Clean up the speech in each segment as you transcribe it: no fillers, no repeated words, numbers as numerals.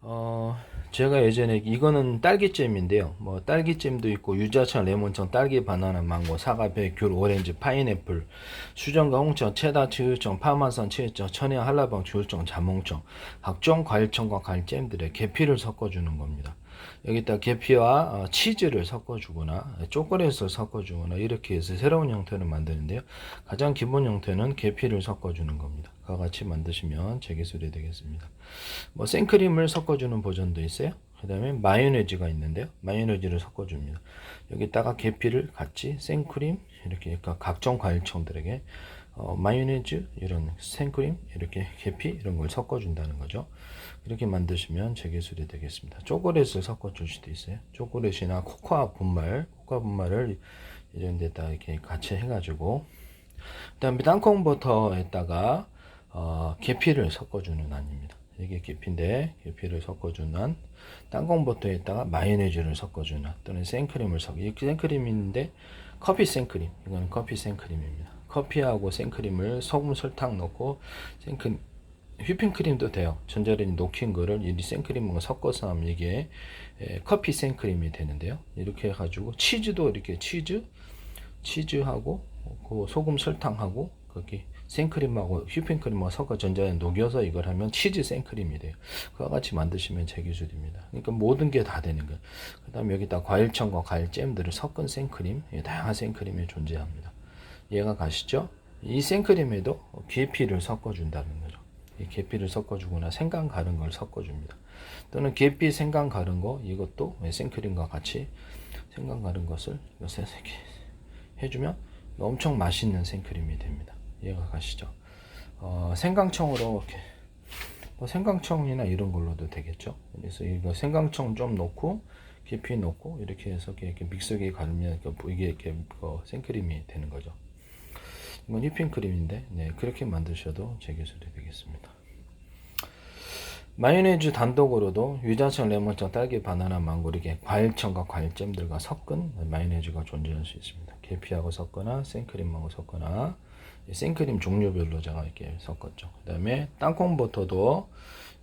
어, 제가 예전에 이거는 딸기잼인데요. 뭐 딸기잼도 있고 유자차, 레몬청, 딸기, 바나나, 망고, 사과, 배, 귤, 오렌지, 파인애플, 수정과 홍청, 체다, 치유청, 파마산, 치유청, 천연, 한라봉, 주유청, 자몽청, 각종 과일청과 과일잼들의 계피를 섞어주는 겁니다. 여기다 계피와 치즈를 섞어주거나 초콜릿을 섞어주거나 이렇게 해서 새로운 형태를 만드는데요. 가장 기본 형태는 계피를 섞어주는 겁니다. 그와 같이 만드시면 제 기술이 되겠습니다. 뭐 생크림을 섞어주는 버전도 있어요. 그 다음에 마요네즈가 있는데요. 마요네즈를 섞어줍니다. 여기다가 계피를 같이 생크림 이렇게 그러니까 각종 과일청들에게 마요네즈 이런 생크림 이렇게 계피 이런 걸 섞어준다는 거죠. 이렇게 만드시면 제 기술이 되겠습니다. 초콜릿을 섞어줄 수도 있어요. 초콜릿이나 코코아 분말을 이런 데다 이렇게 같이 해가지고 그 다음에 땅콩 버터에다가 계피를 섞어주는 안입니다. 이게 계피인데 계피를 섞어준 안, 땅콩 버터에다가 마요네즈를 섞어준 안 또는 생크림을 이 생크림인데 커피 생크림, 이거는 커피 생크림입니다. 커피하고 생크림을 소금 설탕 넣고 생크림 휘핑크림도 돼요. 전자레인지 녹힌 거를 이 생크림과 섞어서 하면 이게 커피 생크림이 되는데요. 이렇게 해가지고 치즈도 이렇게 치즈하고 그 소금 설탕하고 거기 생크림하고 휘핑크림하고 섞어 전자레인지 녹여서 이걸 하면 치즈 생크림이 돼요. 그와 같이 만드시면 제 기술입니다. 그러니까 모든 게 다 되는 거예요. 그 다음에 여기다 과일청과 과일잼들을 섞은 생크림, 다양한 생크림이 존재합니다. 이해가 가시죠? 이 생크림에도 계피를 섞어준다는 거죠. 이 계피를 섞어주거나 생강 가른 걸 섞어줍니다. 또는 계피 생강 가른 거 이것도 생크림과 같이 생강 가른 것을 이렇게 해주면 엄청 맛있는 생크림이 됩니다. 이해가 가시죠? 생강청으로 이렇게 뭐 생강청이나 이런 걸로도 되겠죠. 그래서 이거 생강청 좀 넣고 계피 넣고 이렇게 해서 이렇게 믹서기에 갈면 이게 이렇게 생크림이 되는 거죠. 이건 휘핑크림인데 네, 그렇게 만드셔도 제 기술이 되겠습니다. 마요네즈 단독으로도 유자청, 레몬청, 딸기, 바나나, 망고 이렇게 과일청과 과일잼들과 섞은 마요네즈가 존재할 수 있습니다. 계피하고 섞거나 생크림하고 섞거나 생크림 종류별로 제가 이렇게 섞었죠. 그 다음에 땅콩버터도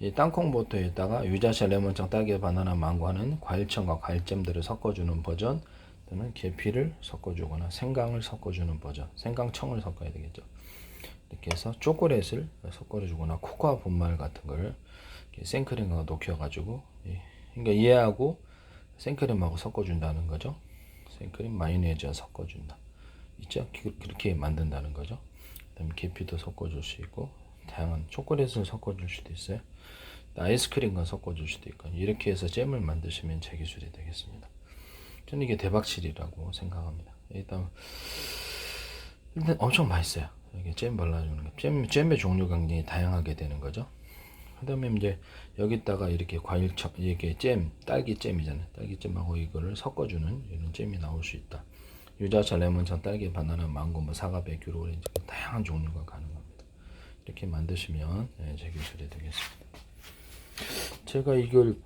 이 땅콩버터에다가 유자청, 레몬청, 딸기, 바나나, 망고 하는 과일청과 과일잼들을 섞어주는 버전 또는 계피를 섞어주거나 생강을 섞어주는 버전, 생강청을 섞어야 되겠죠. 이렇게 해서 초콜릿을 섞어주거나 코코아 분말 같은 걸 생크림과 녹여가지고 그러니까 얘하고 생크림하고 섞어준다는 거죠. 생크림 마요네즈와 섞어준다. 있죠? 그렇게 만든다는 거죠. 그다음에 계피도 섞어줄 수 있고 다양한 초콜릿을 섞어줄 수도 있어요. 아이스크림과 섞어줄 수도 있고 이렇게 해서 잼을 만드시면 제 기술이 되겠습니다. 저는 이게 대박칠이라고 생각합니다. 일단 엄청 맛있어요. 이게 잼 발라주는 거. 잼의 종류가 굉장히 다양하게 되는 거죠. 그 다음에 이제 여기다가 이렇게 과일청, 이게 딸기잼이잖아요. 딸기잼하고 이거를 섞어주는 이런 잼이 나올 수 있다. 유자차, 레몬차, 딸기, 바나나, 망고, 뭐 사과, 배귤, 오렌지 다양한 종류가 가능합니다. 이렇게 만드시면 제 기술이 되겠습니다. 제가 이걸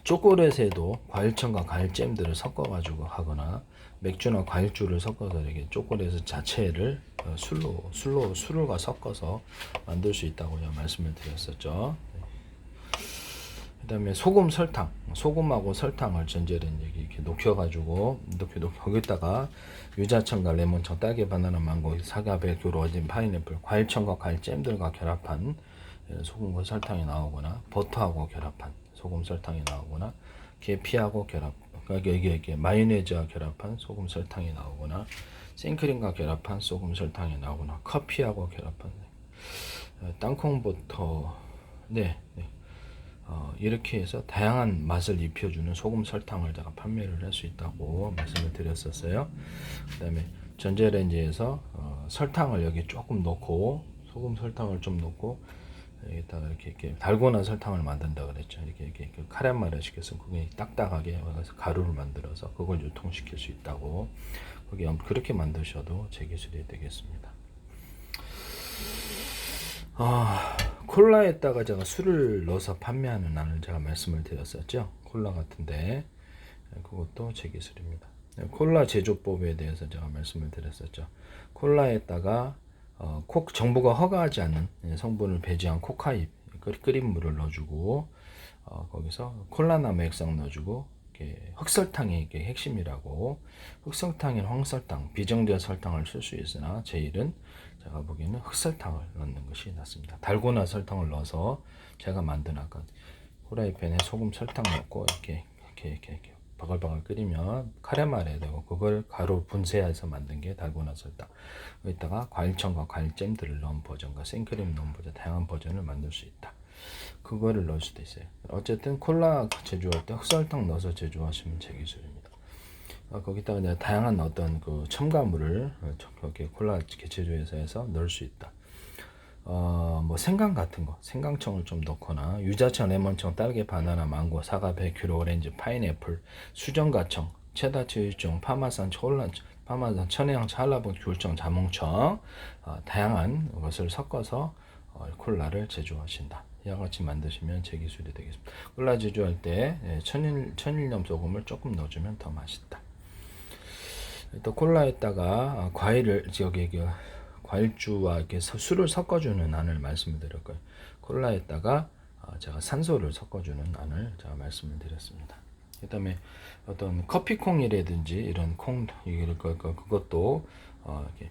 초콜릿에도 과일청과 과일잼들을 섞어가지고 하거나 맥주나 과일주를 섞어서 이렇게 초콜릿 자체를 술과 섞어서 만들 수 있다고 말씀을 드렸었죠. 그 다음에 소금, 설탕, 소금하고 설탕을 전자레인지에 이렇게 녹여가지고 거기다가 유자청과 레몬청, 딸기, 바나나, 망고, 사과, 배, 귤, 오렌지, 파인애플, 과일청과 과일잼들과 결합한 소금과 설탕이 나오거나 버터하고 결합한 소금 설탕이 나오거나 계피하고 결합 그러니까 이게 마요네즈와 결합한 소금 설탕이 나오거나 생크림과 결합한 소금 설탕이 나오거나 커피하고 결합한 땅콩 버터 이렇게 해서 다양한 맛을 입혀주는 소금 설탕을 제가 판매를 할 수 있다고 말씀을 드렸었어요. 그 다음에 전자레인지에서 설탕을 여기 조금 넣고 소금 설탕을 좀 넣고 여기다가 이렇게 달고나 설탕을 만든다 그랬죠. 이렇게 카레마를 시켜서 그게 딱딱하게 가루를 만들어서 그걸 유통시킬 수 있다고 거기 그렇게 만드셔도 제 기술이 되겠습니다. 콜라에다가 제가 술을 넣어서 판매하는 안을 제가 말씀을 드렸었죠. 콜라 같은데 그것도 제 기술입니다. 콜라 제조법에 대해서 제가 말씀을 드렸었죠. 콜라에다가 정부가 허가하지 않은 성분을 배제한 코카잎 끓인 물을 넣어주고 거기서 콜라나무 액상 넣어주고 이렇게 흑설탕이 이게 핵심이라고. 흑설탕인 황설탕, 비정제 설탕을 쓸 수 있으나 제일은 제가 보기에는 흑설탕을 넣는 것이 낫습니다. 달고나 설탕을 넣어서 제가 만든 아까 후라이팬에 소금 설탕 넣고 이렇게 바글바글 끓이면 카레말에 되고 그걸 가루 분쇄해서 만든 게 달고나 설탕. 여기다가 과일청과 과일잼들을 넣은 버전과 생크림 넣은 버전 다양한 버전을 만들 수 있다. 그거를 넣을 수도 있어요. 어쨌든 콜라 제조할 때 흑설탕 넣어서 제조하시면 제 기술입니다. 거기다가 이제 다양한 어떤 그 첨가물을 거기에 콜라 제조해서 해서 넣을 수 있다. 뭐 생강 같은 거, 생강청을 좀 넣거나 유자청, 레몬청, 딸기, 바나나, 망고, 사과, 베큐르, 오렌지, 파인애플, 수정과청, 체다, 치유청, 파마산, 초콜릿, 파마산, 천혜향, 찰라본, 귤청, 자몽청 다양한 것을 섞어서 콜라를 제조하신다. 이와 같이 만드시면 제 기술이 되겠습니다. 콜라 제조할 때 천일염 소금을 조금 넣어주면 더 맛있다. 또 콜라에다가 과일을 과일주와 이렇게 술을 섞어주는 안을 말씀을 드렸고요. 콜라에다가 제가 산소를 섞어주는 안을 제가 말씀을 드렸습니다. 그다음에 어떤 커피콩이라든지 이런 콩 그것도 이렇게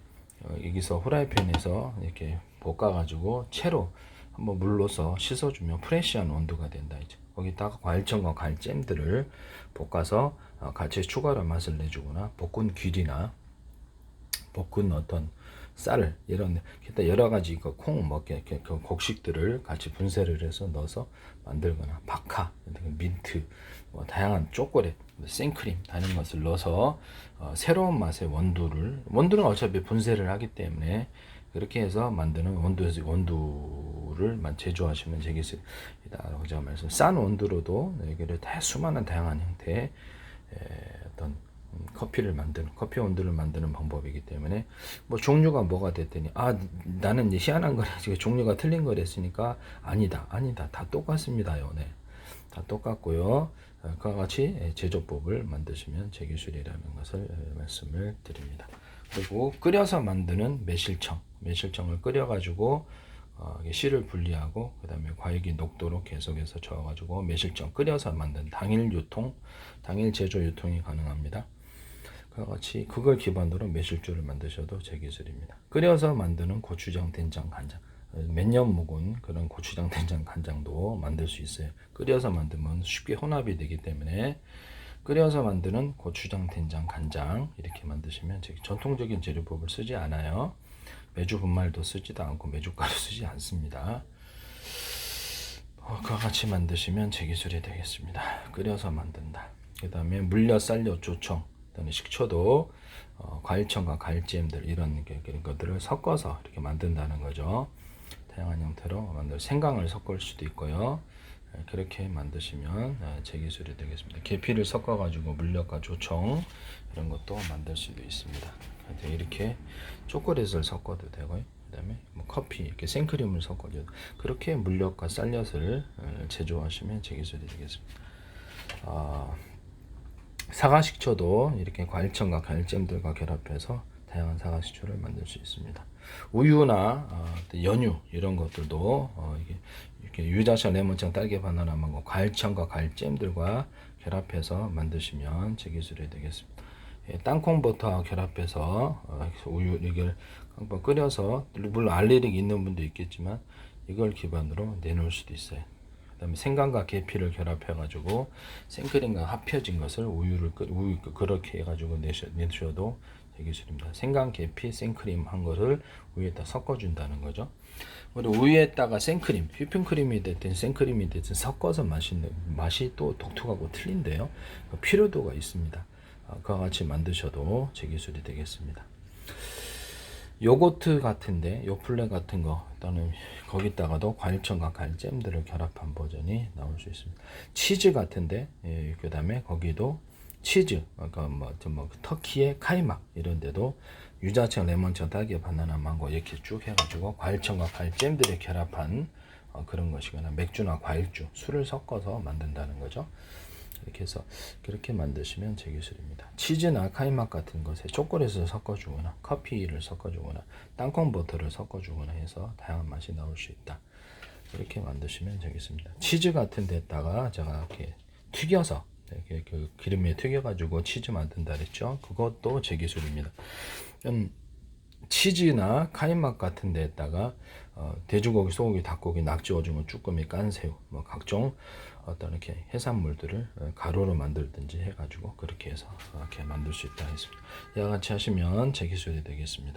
여기서 후라이팬에서 이렇게 볶아가지고 채로 한번 물로서 씻어주면 프레시한 온도가 된다. 이제 거기다가 과일청과 과일잼들을 볶아서 같이 추가로 맛을 내주거나 볶은 귤이나 볶은 어떤 쌀 이런 여러 가지 콩 먹게 그 곡식들을 같이 분쇄를 해서 넣어서 만들거나 바카, 민트, 뭐 다양한 초콜릿, 생크림 다른 것을 넣어서 새로운 맛의 원두는 어차피 분쇄를 하기 때문에 그렇게 해서 만드는 원두를 제조하시면 되겠습니다. 제가 말씀 싼 원두로도 여기를 수많은 다양한 형태의 어떤 커피 원두를 만드는 방법이기 때문에 뭐 종류가 뭐가 됐더니 나는 이제 희한한 거래 종류가 틀린 거랬으니까 아니다 다 똑같습니다요. 네, 다 똑같고요. 그와 같이 제조법을 만드시면 제 기술이라는 것을 말씀을 드립니다. 그리고 끓여서 만드는 매실청을 끓여가지고 씨를 분리하고 그 다음에 과육이 녹도록 계속해서 저어가지고 매실청 끓여서 만든 당일 제조 유통이 가능합니다. 그와 같이 그걸 기반으로 매실주를 만드셔도 제 기술입니다. 끓여서 만드는 고추장, 된장, 간장 몇 년 묵은 그런 고추장, 된장, 간장도 만들 수 있어요. 끓여서 만들면 쉽게 혼합이 되기 때문에 끓여서 만드는 고추장, 된장, 간장 이렇게 만드시면 전통적인 재료법을 쓰지 않아요. 메주 분말도 쓰지도 않고 메주가루 쓰지 않습니다. 그와 같이 만드시면 제 기술이 되겠습니다. 끓여서 만든다. 그 다음에 물엿, 쌀엿, 조청, 그다음에 식초도 과일청과 과일잼들 이런 것들을 섞어서 이렇게 만든다는 거죠. 다양한 형태로 생강을 섞을 수도 있고요. 그렇게 만드시면 제 기술이 되겠습니다. 계피를 섞어가지고 물엿과 조청 이런 것도 만들 수도 있습니다. 이렇게 초콜릿을 섞어도 되고요. 그다음에 뭐 커피 이렇게 생크림을 섞어도 그렇게 물엿과 쌀엿을 제조하시면 제 기술이 되겠습니다. 사과식초도 이렇게 과일청과 과일잼들과 결합해서 다양한 사과식초를 만들 수 있습니다. 우유나 연유 이런 것들도 이렇게 유자청, 레몬청, 딸기, 바나나, 망고, 과일청과 과일잼들과 결합해서 만드시면 제 기술이 되겠습니다. 땅콩 버터와 결합해서 우유 이걸 한번 끓여서 물론 알레르기 있는 분도 있겠지만 이걸 기반으로 내놓을 수도 있어요. 그다음에 생강과 계피를 결합해 가지고 생크림과 합혀진 것을 우유 그렇게 해 가지고 내셔도 기술입니다. 생강, 계피, 생크림 한 거를 우유에다 섞어 준다는 거죠. 그리고 우유에다가 생크림, 휘핑크림이 됐든 생크림이 됐든 섞어서 맛이 또 독특하고 틀린데요. 필요도가 있습니다. 그와 같이 만드셔도 제 기술이 되겠습니다. 요거트 같은데 요플레 같은 거 또는 거기다가도 과일청과 과일잼들을 결합한 버전이 나올 수 있습니다. 치즈 같은데 그 다음에 거기도 치즈 그러니까 터키의 카이막 이런 데도 유자청, 레몬청, 딸기, 바나나, 망고 이렇게 쭉 해가지고 과일청과 과일잼들을 결합한 그런 것이거나 맥주나 과일주, 술을 섞어서 만든다는 거죠. 이렇게 해서 그렇게 만드시면 제 기술입니다. 치즈나 카이막 같은 것에 초콜릿을 섞어주거나 커피를 섞어주거나 땅콩 버터를 섞어주거나 해서 다양한 맛이 나올 수 있다. 이렇게 만드시면 되겠습니다. 치즈 같은 데다가 제가 이렇게 튀겨서 이렇게 그 기름에 튀겨가지고 치즈 만든다 그랬죠. 그것도 제 기술입니다. 치즈나 카이맛 같은 데다가 돼지고기, 소고기, 닭고기, 낙지, 오징어, 쭈꾸미, 깐새우, 뭐 각종 어떤 이렇게 해산물들을 가루로 만들든지 해가지고 그렇게 해서 이렇게 만들 수 있다 했습니다. 이와 같이 하시면 제 기술이 되겠습니다.